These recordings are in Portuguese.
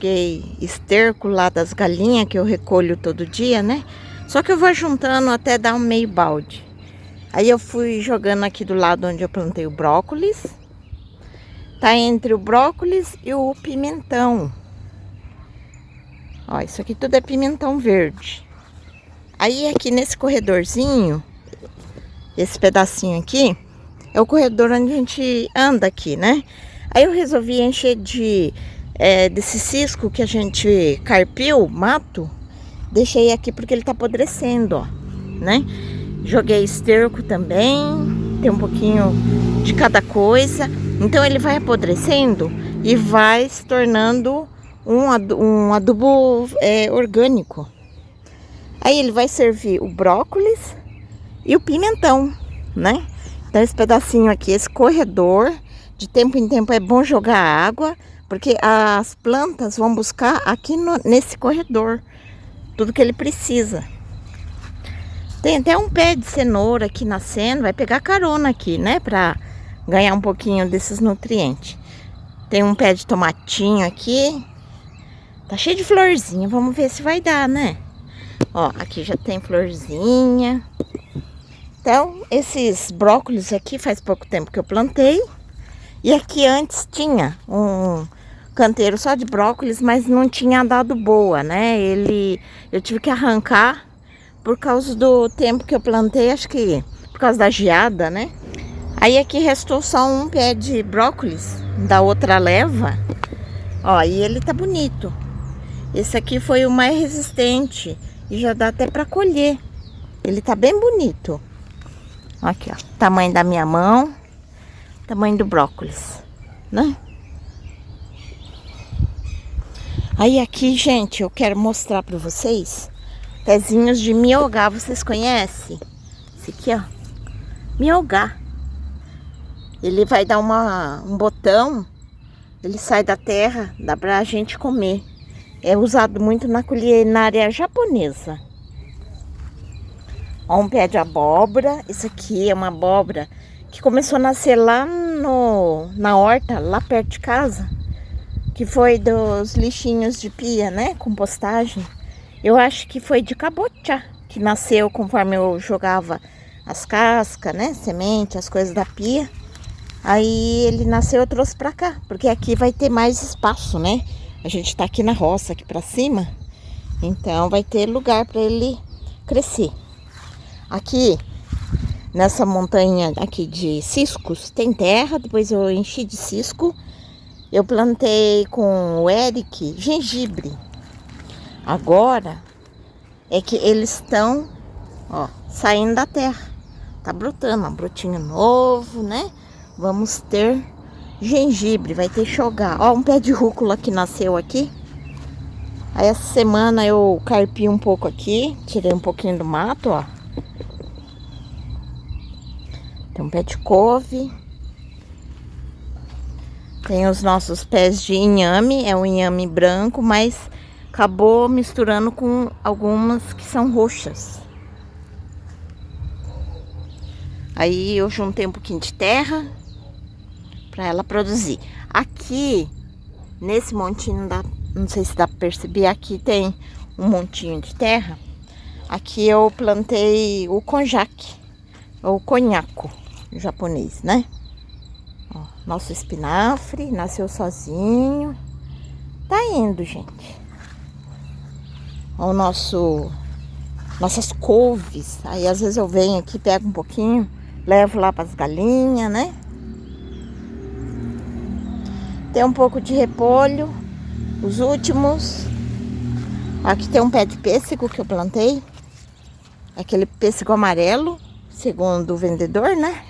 joguei esterco lá das galinhas que eu recolho todo dia, né? Só que eu vou juntando até dar um meio balde. Aí eu fui jogando aqui do lado onde eu plantei o brócolis. Tá entre o brócolis e o pimentão. Ó, isso aqui tudo é pimentão verde. Aí aqui nesse corredorzinho, esse pedacinho aqui, é o corredor onde a gente anda aqui, né? Aí eu resolvi encher desse cisco que a gente carpiu, mato. Deixei aqui porque ele tá apodrecendo, ó, né? Joguei esterco também, tem um pouquinho de cada coisa. Então ele vai apodrecendo e vai se tornando um adubo orgânico. Aí ele vai servir o brócolis e o pimentão, né? Então esse pedacinho aqui, esse corredor, de tempo em tempo é bom jogar água, porque as plantas vão buscar aqui nesse corredor tudo que ele precisa. Tem até um pé de cenoura aqui nascendo, vai pegar carona aqui, né? Pra ganhar um pouquinho desses nutrientes. Tem um pé de tomatinho aqui. Tá cheio de florzinha, vamos ver se vai dar, né? Ó, aqui já tem florzinha. Então, esses brócolis aqui faz pouco tempo que eu plantei. E aqui antes tinha um canteiro só de brócolis, mas não tinha dado boa, né? Eu tive que arrancar por causa do tempo que eu plantei, acho que por causa da geada, né? Aí aqui restou só um pé de brócolis da outra leva. Ó, e ele tá bonito. Esse aqui foi o mais resistente e já dá até para colher. Ele tá bem bonito. Aqui, ó, tamanho da minha mão, tamanho do brócolis, né? Aí aqui, gente, eu quero mostrar para vocês pezinhos de miogá. Vocês conhecem? Esse aqui, ó, miogá. Ele vai dar um botão, ele sai da terra, dá pra gente comer. É usado muito na culinária japonesa. Ó, um pé de abóbora. Isso aqui é uma abóbora que começou a nascer lá na horta, lá perto de casa. Que foi dos lixinhos de pia, né? Compostagem. Eu acho que foi de cabotiá que nasceu conforme eu jogava as cascas, né? Semente, as coisas da pia. Aí ele nasceu, eu trouxe pra cá. Porque aqui vai ter mais espaço, né? A gente tá aqui na roça, aqui pra cima. Então vai ter lugar pra ele crescer. Aqui, nessa montanha aqui de ciscos, tem terra. Depois eu enchi de cisco. Eu plantei com o Eric gengibre. Agora é que eles estão, ó, saindo da terra. Tá brotando, ó, brotinho novo, né? Vamos ter gengibre, vai ter shogar. Ó, um pé de rúcula que nasceu aqui. Aí essa semana eu carpi um pouco aqui, tirei um pouquinho do mato, ó. Tem um pé de couve. Tem os nossos pés de inhame, é um inhame branco, mas acabou misturando com algumas que são roxas. Aí eu juntei um pouquinho de terra para ela produzir. Aqui, nesse montinho, não sei se dá para perceber, aqui tem um montinho de terra. Aqui eu plantei o konjac, ou konhaku, japonês, né? Ó, nosso espinafre nasceu sozinho. Tá indo, gente. Ó, nossas couves. Aí às vezes eu venho aqui, pego um pouquinho, levo lá para as galinhas, né? Tem um pouco de repolho, os últimos. Aqui tem um pé de pêssego que eu plantei. Aquele pêssego amarelo, segundo o vendedor, né?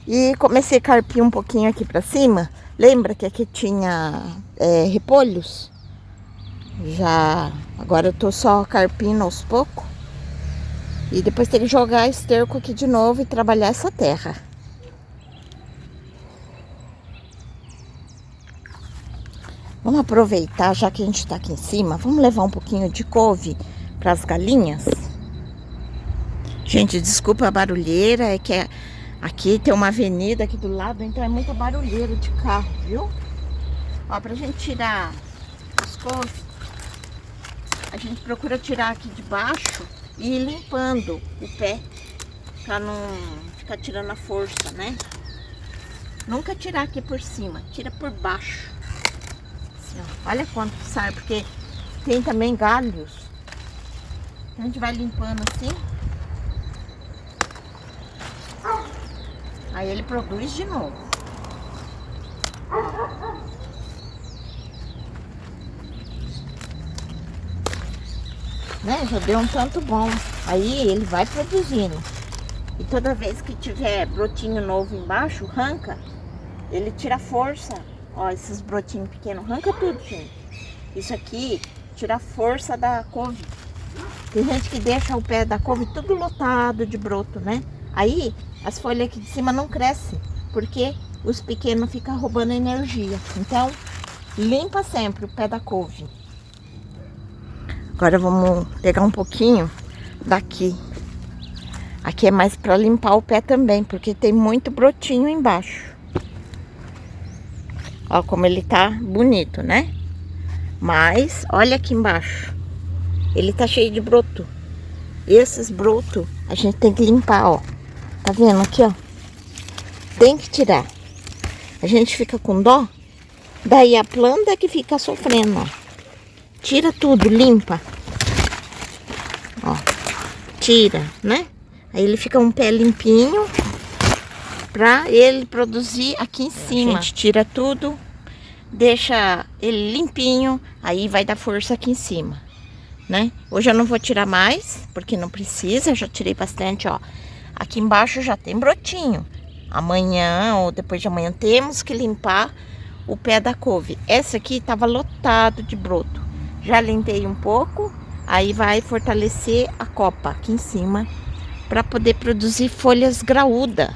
E comecei a carpir um pouquinho aqui pra cima. Lembra que aqui tinha repolhos? Agora eu tô só carpindo aos poucos. E depois tem que jogar esterco aqui de novo e trabalhar essa terra. Vamos aproveitar, já que a gente tá aqui em cima, vamos levar um pouquinho de couve para as galinhas. Gente, desculpa a barulheira, é que aqui tem uma avenida aqui do lado, então é muita barulheira de carro, viu? Ó, pra gente tirar pescoço, a gente procura tirar aqui de baixo e ir limpando o pé, pra não ficar tirando a força, né? Nunca tirar aqui por cima, tira por baixo. Assim, ó. Olha quanto sai, porque tem também galhos. A gente vai limpando assim. Aí ele produz de novo. Né? Já deu um tanto bom. Aí ele vai produzindo. E toda vez que tiver brotinho novo embaixo, arranca. Ele tira a força. Ó, esses brotinhos pequenos, arranca tudo, gente. Isso aqui tira a força da couve. Tem gente que deixa o pé da couve tudo lotado de broto, né? Aí as folhas aqui de cima não crescem, porque os pequenos ficam roubando energia. Então, limpa sempre o pé da couve. Agora vamos pegar um pouquinho daqui. Aqui é mais para limpar o pé também, porque tem muito brotinho embaixo. Ó como ele tá bonito, né? Mas olha aqui embaixo. Ele tá cheio de broto. Esses brotos a gente tem que limpar, ó. Tá vendo aqui, ó? Tem que tirar. A gente fica com dó. Daí a planta é que fica sofrendo, ó. Tira tudo, limpa. Ó. Tira, né? Aí ele fica um pé limpinho. Pra ele produzir aqui em cima. A gente tira tudo. Deixa ele limpinho. Aí vai dar força aqui em cima, né? Hoje eu não vou tirar mais, porque não precisa. Eu já tirei bastante, ó. Aqui embaixo já tem brotinho. Amanhã ou depois de amanhã temos que limpar o pé da couve. Essa aqui tava lotado de broto. Já limpei um pouco. Aí vai fortalecer a copa aqui em cima para poder produzir folhas graúdas.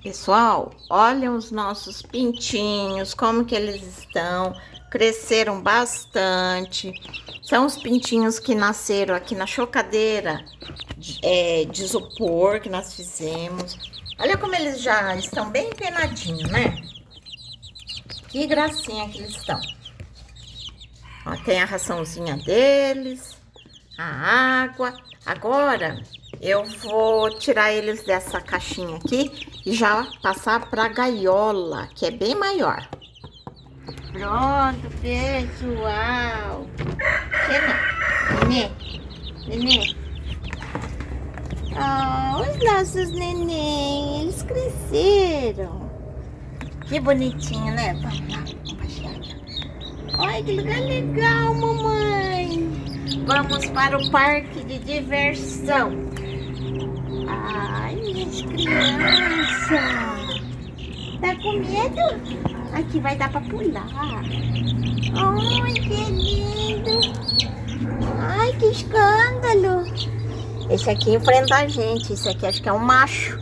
Pessoal, olha os nossos pintinhos, como que eles estão, cresceram bastante. São os pintinhos que nasceram aqui na chocadeira de isopor que nós fizemos. Olha como eles já estão bem empenadinhos, né? Que gracinha que eles estão. Ó, tem a raçãozinha deles, a água. Agora eu vou tirar eles dessa caixinha aqui e já passar para a gaiola, que é bem maior. Pronto, pessoal. Nenê, nenê. Oh, os nossos neném, eles cresceram. Que bonitinho, né? Vamos lá, vamos baixar aqui. Olha que lugar legal, mamãe. Vamos para o parque de diversão. Ai, minhas crianças. Tá com medo? Aqui vai dar pra pular. Ai, que lindo. Ai, que escândalo. Esse aqui enfrenta a gente. Esse aqui acho que é um macho.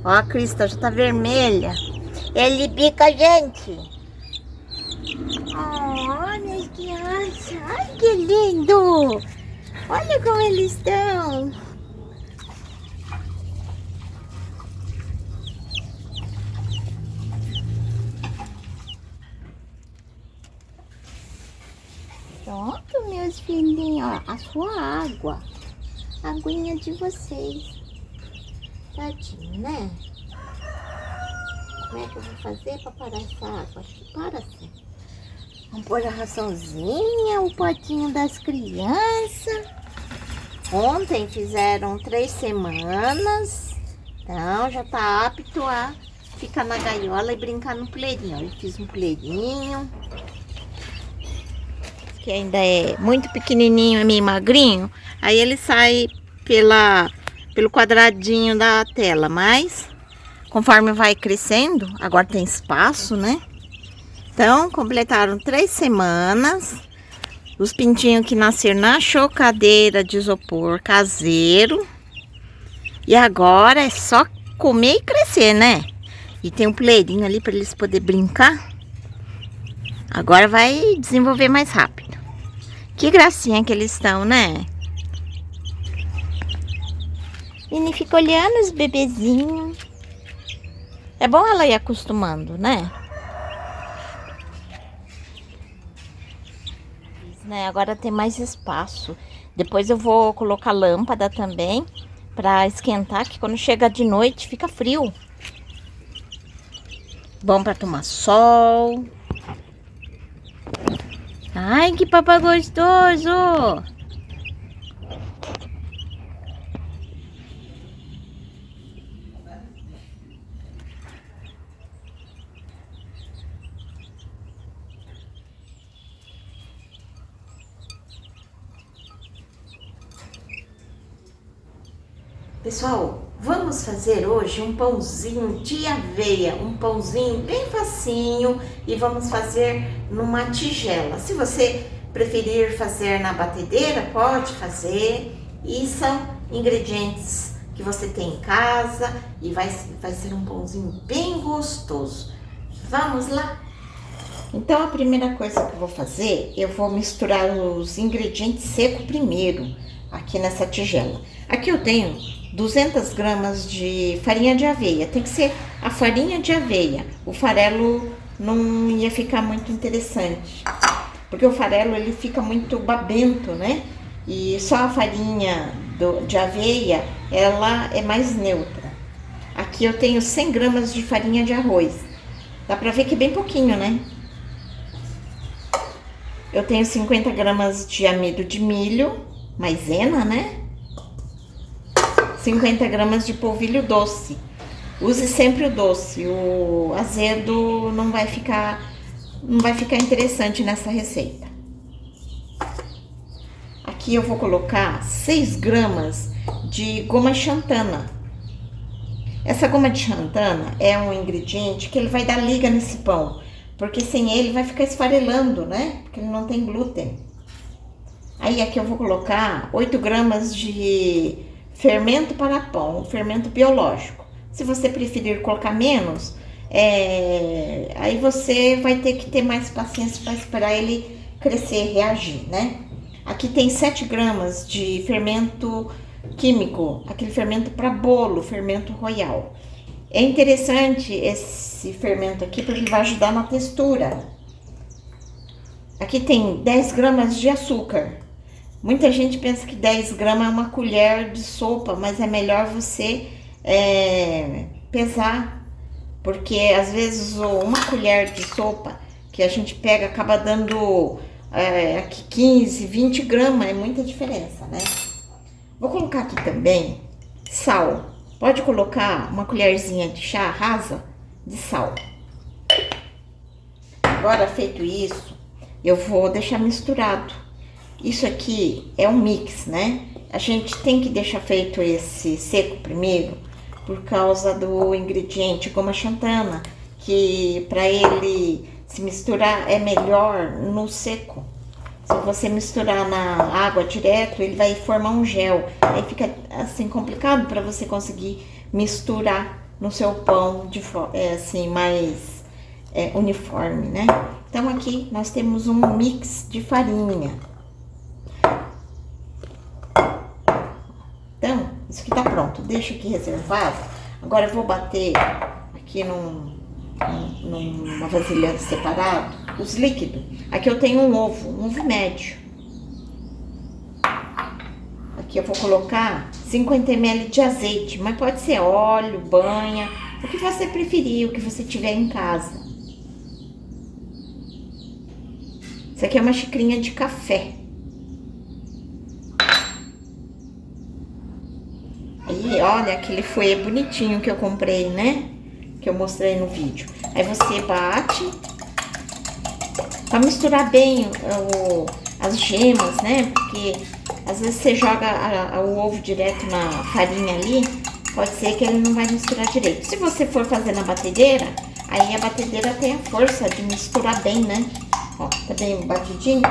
Ó, a crista já tá vermelha. Ele bica a gente. Oh, minhas crianças. Ai, que lindo. Olha como eles estão. Pronto, meus filhinhos, ó, a sua água. A aguinha de vocês. Tadinho, né? Como é que eu vou fazer para parar essa água? Acho que para assim. Vamos pôr a raçãozinha, o potinho das crianças. Ontem fizeram 3 semanas. Então já tá apto a ficar na gaiola e brincar no puleirinho. Eu fiz um puleirinho. Que ainda é muito pequenininho, é meio magrinho. Aí ele sai pelo quadradinho da tela. Mas conforme vai crescendo, agora tem espaço, né? Então completaram 3 semanas. Os pintinhos que nasceram na chocadeira de isopor caseiro. E agora é só comer e crescer, né? E tem um puleirinho ali para eles poderem brincar. Agora vai desenvolver mais rápido. Que gracinha que eles estão, né? Ele fica olhando os bebezinhos. É bom ela ir acostumando, né? Agora tem mais espaço. Depois eu vou colocar lâmpada também para esquentar, que quando chega de noite fica frio. Bom para tomar sol. Ai, que papai gostoso! Pessoal, vamos fazer hoje um pãozinho de aveia, um pãozinho bem facinho e vamos fazer numa tigela. Se você preferir fazer na batedeira, pode fazer. E são ingredientes que você tem em casa e vai ser um pãozinho bem gostoso. Vamos lá? Então a primeira coisa que eu vou fazer, eu vou misturar os ingredientes secos primeiro aqui nessa tigela. Aqui eu tenho 200 gramas de farinha de aveia. Tem que ser a farinha de aveia. O farelo não ia ficar muito interessante. Porque o farelo ele fica muito babento, né? E só a farinha de aveia, ela é mais neutra. Aqui eu tenho 100 gramas de farinha de arroz. Dá pra ver que é bem pouquinho, né? Eu tenho 50 gramas de amido de milho, maisena, né? 50 gramas de polvilho doce. Use sempre o doce, o azedo não vai ficar interessante nessa receita. Aqui eu vou colocar 6 gramas de goma xantana. Essa goma de xantana é um ingrediente que ele vai dar liga nesse pão, porque sem ele vai ficar esfarelando, né? Porque ele não tem glúten. Aí aqui eu vou colocar 8 gramas de fermento para pão, fermento biológico. Se você preferir colocar menos, aí você vai ter que ter mais paciência para esperar ele crescer, reagir, né? Aqui tem 7 gramas de fermento químico, aquele fermento para bolo, fermento royal. É interessante esse fermento aqui porque ele vai ajudar na textura. Aqui tem 10 gramas de açúcar. Muita gente pensa que 10 gramas é uma colher de sopa, mas é melhor você pesar, porque às vezes uma colher de sopa que a gente pega acaba dando aqui 15, 20 gramas, é muita diferença, né? Vou colocar aqui também sal. Pode colocar uma colherzinha de chá rasa de sal. Agora, feito isso, eu vou deixar misturado. Isso aqui é um mix, né? A gente tem que deixar feito esse seco primeiro, por causa do ingrediente goma xantana, que para ele se misturar é melhor no seco. Se você misturar na água direto, ele vai formar um gel. Aí fica assim complicado para você conseguir misturar no seu pão assim mais uniforme, né? Então aqui nós temos um mix de farinha. Então, isso aqui tá pronto. Deixa aqui reservado. Agora eu vou bater aqui numa vasilha separada. os líquidos. Aqui eu tenho um ovo médio. Aqui eu vou colocar 50 ml de azeite, mas pode ser óleo, banha, o que você preferir, o que você tiver em casa. Isso aqui é uma xicrinha de café. Aí, olha, aquele fouet bonitinho que eu comprei, né? Que eu mostrei no vídeo. Aí você bate pra misturar bem as gemas, né? Porque às vezes você joga o ovo direto na farinha ali, pode ser que ele não vai misturar direito. Se você for fazer na batedeira, aí a batedeira tem a força de misturar bem, né? Ó, tá bem batidinho.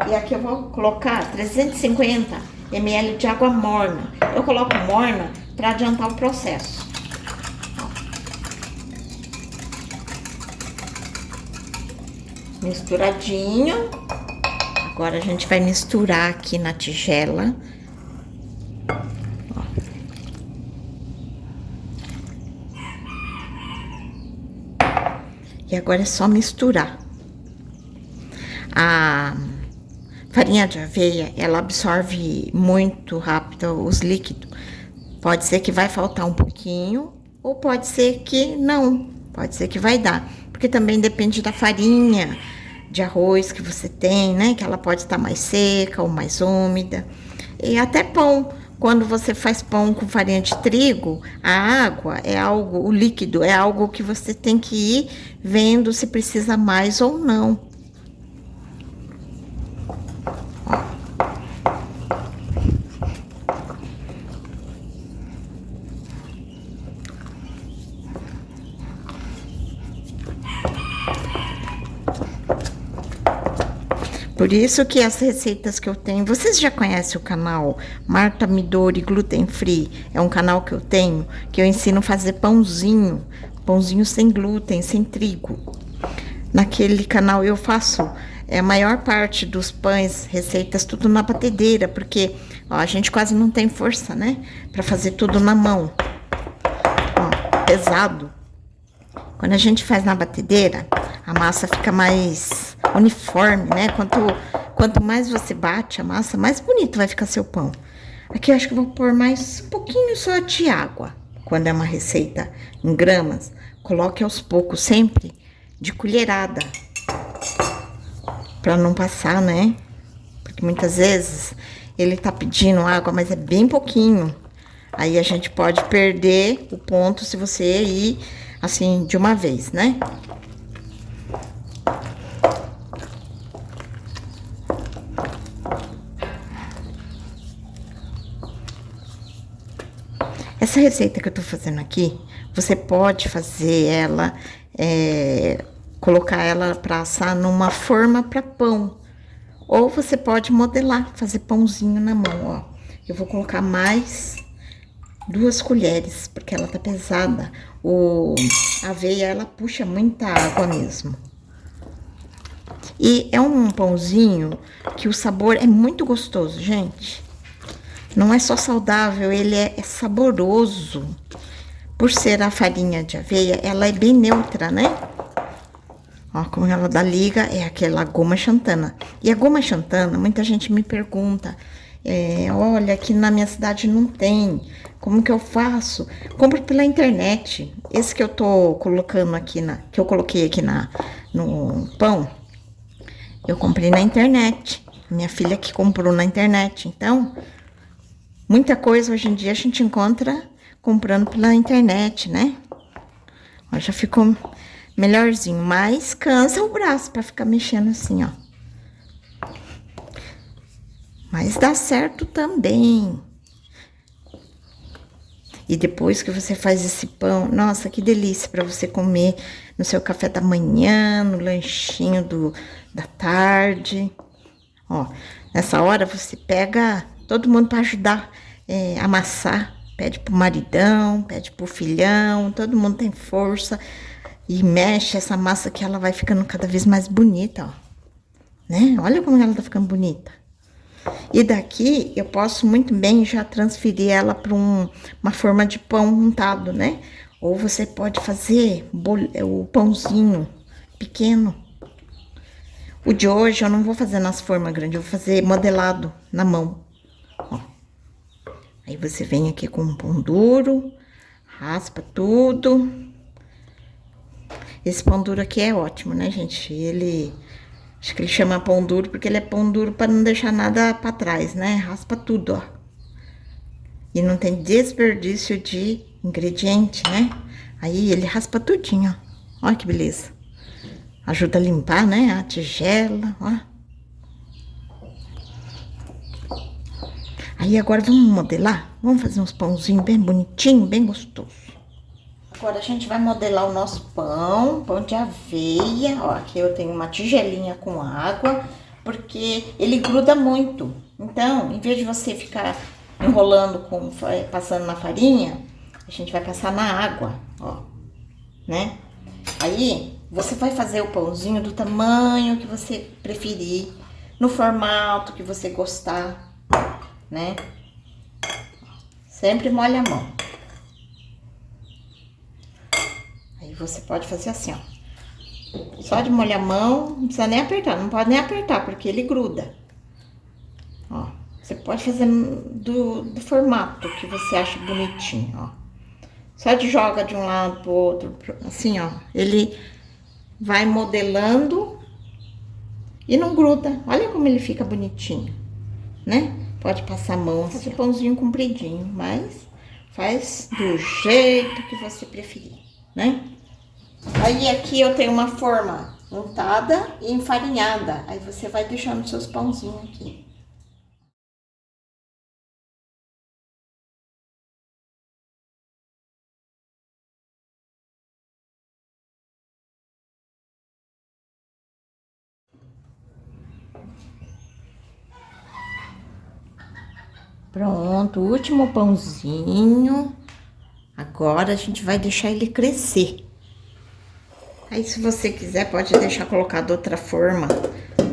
E aqui eu vou colocar 350 ml de água morna. Eu coloco morna para adiantar o processo. Ó. Misturadinho. Agora a gente vai misturar aqui na tigela. Ó. E agora é só misturar. A farinha de aveia, ela absorve muito rápido os líquidos. Pode ser que vai faltar um pouquinho, ou pode ser que não. Pode ser que vai dar. Porque também depende da farinha de arroz que você tem, né? Que ela pode estar mais seca ou mais úmida. E até pão. Quando você faz pão com farinha de trigo, a água é algo, o líquido é algo que você tem que ir vendo se precisa mais ou não. Por isso que as receitas que eu tenho, vocês já conhecem o canal Marta Midori Gluten Free? É um canal que eu tenho, que eu ensino a fazer pãozinho sem glúten, sem trigo. Naquele canal eu faço a maior parte dos pães, receitas, tudo na batedeira, porque ó, a gente quase não tem força, né? Pra fazer tudo na mão. Ó, pesado. Quando a gente faz na batedeira, a massa fica mais uniforme, né? Quanto mais você bate a massa, mais bonito vai ficar seu pão. Aqui eu acho que eu vou pôr mais um pouquinho só de água. Quando é uma receita em gramas, coloque aos poucos, sempre de colherada. Pra não passar, né? Porque muitas vezes ele tá pedindo água, mas é bem pouquinho. Aí a gente pode perder o ponto se você ir assim de uma vez, né? Essa receita que eu tô fazendo aqui, você pode fazer ela, colocar ela pra assar numa forma pra pão. Ou você pode modelar, fazer pãozinho na mão, ó. Eu vou colocar mais 2 colheres, porque ela tá pesada. A aveia, ela puxa muita água mesmo. E é um pãozinho que o sabor é muito gostoso, gente. Não é só saudável, ele é saboroso. Por ser a farinha de aveia, ela é bem neutra, né? Ó, como ela dá liga, é aquela goma xantana. E a goma xantana, muita gente me pergunta, olha, aqui na minha cidade não tem, como que eu faço? Compro pela internet. Esse que eu tô colocando aqui, que eu coloquei aqui no pão, eu comprei na internet. Minha filha que comprou na internet, então... Muita coisa hoje em dia a gente encontra comprando pela internet, né? Ó, já ficou melhorzinho, mas cansa o braço pra ficar mexendo assim, ó. Mas dá certo também. E depois que você faz esse pão, nossa, que delícia pra você comer no seu café da manhã, no lanchinho da tarde. Ó, nessa hora você pega todo mundo pra ajudar a amassar. Pede pro maridão, pede pro filhão, todo mundo tem força. E mexe essa massa que ela vai ficando cada vez mais bonita, ó. Né? Olha como ela tá ficando bonita. E daqui eu posso muito bem já transferir ela para uma forma de pão untado, né? Ou você pode fazer o pãozinho pequeno. O de hoje eu não vou fazer nas formas grandes, eu vou fazer modelado na mão. Ó. Aí você vem aqui com um pão duro, raspa tudo. Esse pão duro aqui é ótimo, né, gente? Acho que ele chama pão duro porque ele é pão duro para não deixar nada para trás, né? Raspa tudo, ó. E não tem desperdício de ingrediente, né? Aí ele raspa tudinho, ó. Olha que beleza. Ajuda a limpar, né? A tigela, ó. Aí agora vamos modelar? Vamos fazer uns pãozinhos bem bonitinhos, bem gostosos. Agora a gente vai modelar o nosso pão de aveia. Ó, aqui eu tenho uma tigelinha com água, porque ele gruda muito. Então, em vez de você ficar enrolando, passando na farinha, a gente vai passar na água, ó, né? Aí, você vai fazer o pãozinho do tamanho que você preferir, no formato que você gostar, né? Sempre molha a mão. Aí você pode fazer assim, ó. Só de molhar a mão, não precisa nem apertar, não pode nem apertar, porque ele gruda. Ó, você pode fazer do formato que você acha bonitinho, ó. Só de joga de um lado pro outro, assim, ó. Ele vai modelando e não gruda. Olha como ele fica bonitinho, né? Pode passar a mão, fazer pãozinho compridinho, mas faz do jeito que você preferir, né? Aí aqui eu tenho uma forma untada e enfarinhada. Aí você vai deixando seus pãozinhos aqui. Pronto, o último pãozinho. Agora a gente vai deixar ele crescer. Aí, se você quiser, pode deixar colocado outra forma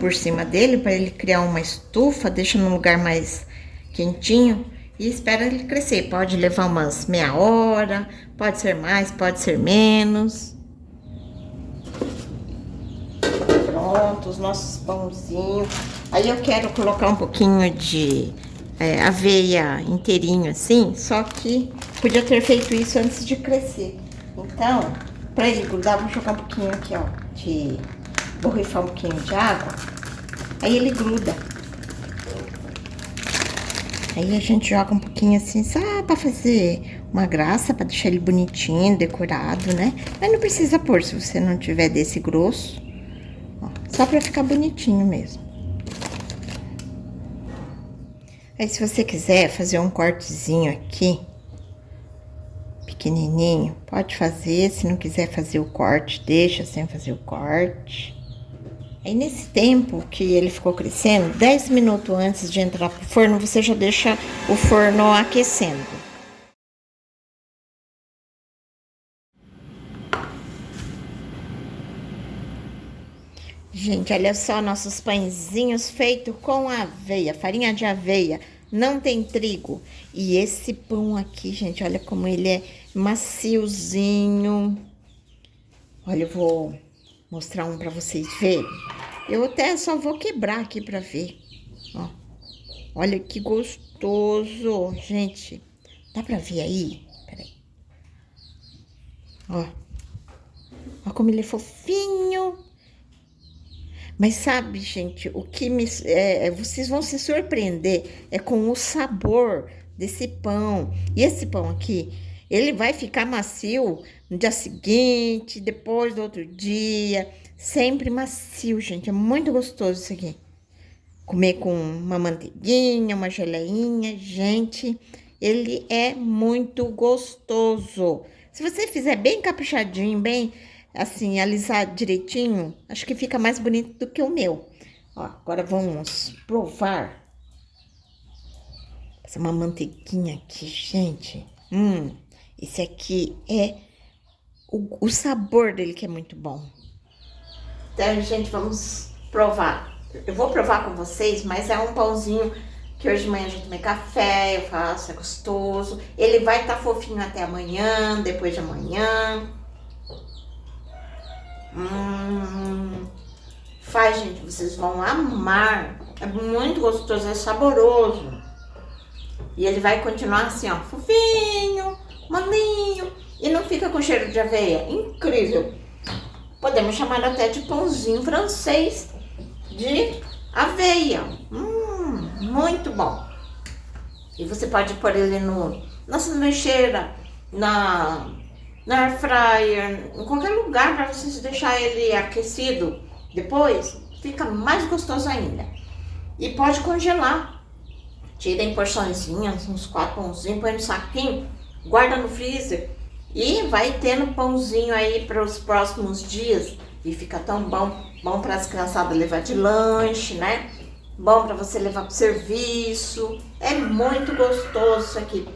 por cima dele, para ele criar uma estufa, deixa num lugar mais quentinho e espera ele crescer. Pode levar umas meia hora, pode ser mais, pode ser menos. Pronto, os nossos pãozinhos. Aí eu quero colocar um pouquinho de aveia inteirinho assim, só que podia ter feito isso antes de crescer. Então, pra ele grudar, vou jogar um pouquinho aqui, ó, borrifar um pouquinho de água, aí ele gruda. Aí a gente joga um pouquinho assim, só pra fazer uma graça, pra deixar ele bonitinho, decorado, né? Mas não precisa pôr, se você não tiver desse grosso, ó, só pra ficar bonitinho mesmo. Aí, se você quiser fazer um cortezinho aqui, pequenininho, pode fazer. Se não quiser fazer o corte, deixa sem fazer o corte. Aí, nesse tempo que ele ficou crescendo, 10 minutos antes de entrar pro forno, você já deixa o forno aquecendo. Gente, olha só nossos pãezinhos feitos com aveia, farinha de aveia, não tem trigo. E esse pão aqui, gente, olha como ele é maciozinho. Olha, eu vou mostrar um pra vocês verem. Eu até só vou quebrar aqui pra ver, ó. Olha que gostoso, gente. Dá pra ver aí? Peraí. Ó. Ó como ele é fofinho. Mas sabe, gente, o que vocês vão se surpreender é com o sabor desse pão. E esse pão aqui, ele vai ficar macio no dia seguinte, depois do outro dia. Sempre macio, gente. É muito gostoso isso aqui. Comer com uma manteiguinha, uma geleinha. Gente, ele é muito gostoso. Se você fizer bem caprichadinho, bem assim, alisar direitinho, acho que fica mais bonito do que o meu. Ó, agora vamos provar. Essa é uma manteiguinha aqui, gente. Esse aqui é o sabor dele que é muito bom. Então, gente, vamos provar. Eu vou provar com vocês, mas é um pãozinho que hoje de manhã eu já tomei café, eu faço, é gostoso. Ele vai estar fofinho até amanhã, depois de amanhã. Faz, gente, vocês vão amar. É muito gostoso, é saboroso. E ele vai continuar assim, ó, fofinho, molinho. E não fica com cheiro de aveia. Incrível. Podemos chamar até de pãozinho francês de aveia. Muito bom. E você pode pôr ele na sanduicheira, na air fryer, em qualquer lugar para você deixar ele aquecido. Depois fica mais gostoso ainda. E pode congelar. Tira em porçõezinhas, uns 4 pãozinhos, põe no saquinho, guarda no freezer. E vai tendo pãozinho aí para os próximos dias. E fica tão bom. Bom para as criançadas levar de lanche, né? Bom para você levar para o serviço. É muito gostoso isso aqui.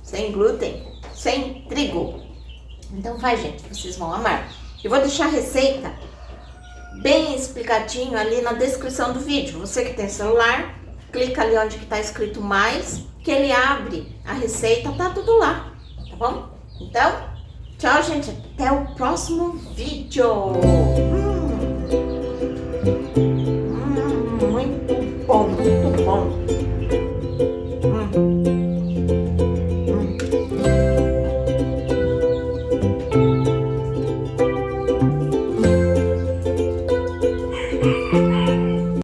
Sem glúten, sem trigo. Então vai, gente, vocês vão amar. Eu vou deixar a receita bem explicadinho ali na descrição do vídeo. Você que tem celular, clica ali onde que tá escrito mais, que ele abre a receita, tá tudo lá, tá bom? Então, tchau, gente, até o próximo vídeo.